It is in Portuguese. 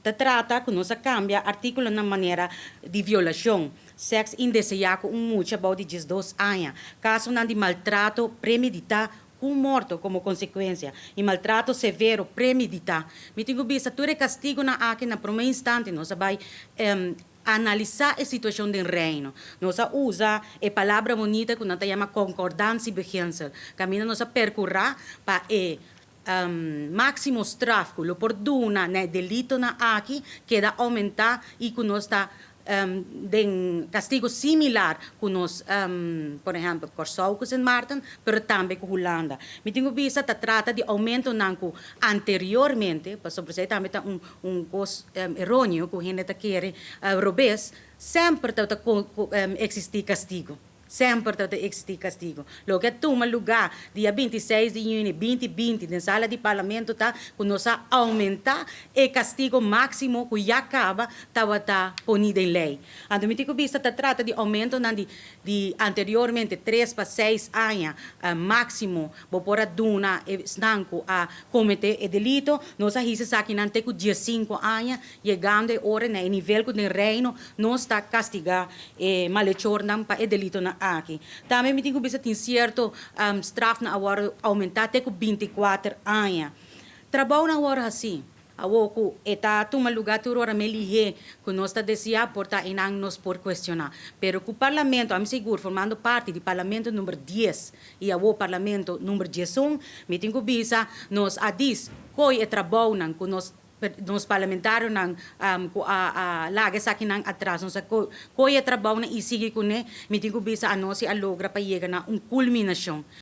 te trata que nos cambia artículo na maneira de violação. Sexo indesejado muito about de 12 anos. Caso de maltrato premeditado com morto como consequência. E maltrato severo premeditado. Me tenho visto tudo castigo na aqui na primeiro instante. Nós vai analisar a situação do reino. Nós usa a palavra bonita que nós chama concordância e vigência. Caminho nós percorrer para máximo tráfico, lo perdona, né, delito na aqui, queda aumentar e que nós está de castigo similar que nós, por exemplo, Corsau em Martin, mas também com Holanda. Me tenho visto que trata de aumento nanco anteriormente, para sobre também coisa errôneo que a gente quer robes, sempre existir castigo. Sempre existe castigo. Lo que toma lugar dia 26 de junho de 2020 na sala de parlamento tá que nós aumentar o castigo máximo que já acaba estava ponido em lei. Então, me digo vista trata de aumento de anteriormente 3 para 6 anos máximo por duna estanco a cometer o delito. Nós hizemos aqui não tem 15 anos chegando a hora no nível do reino nós está castigar malhechor para o delito na aqui. Também me digo que tem certo straf na agora aumentar até com 24 anos. Trabalho na hora assim. Awoku eta toma lugar tu ora melihe que nós está desejar portar em nos por questionar. Pero que o parlamento, am seguro formando parte do parlamento número 10 e o parlamento número 11, me tenho bisa nós a diz coi é trabalho nan que nos parlamentários nang lagi sa akin ng atraso sa ko trabaho na isigi ko ne meeting ko bisa ano si alogra pa yega na kulminasyon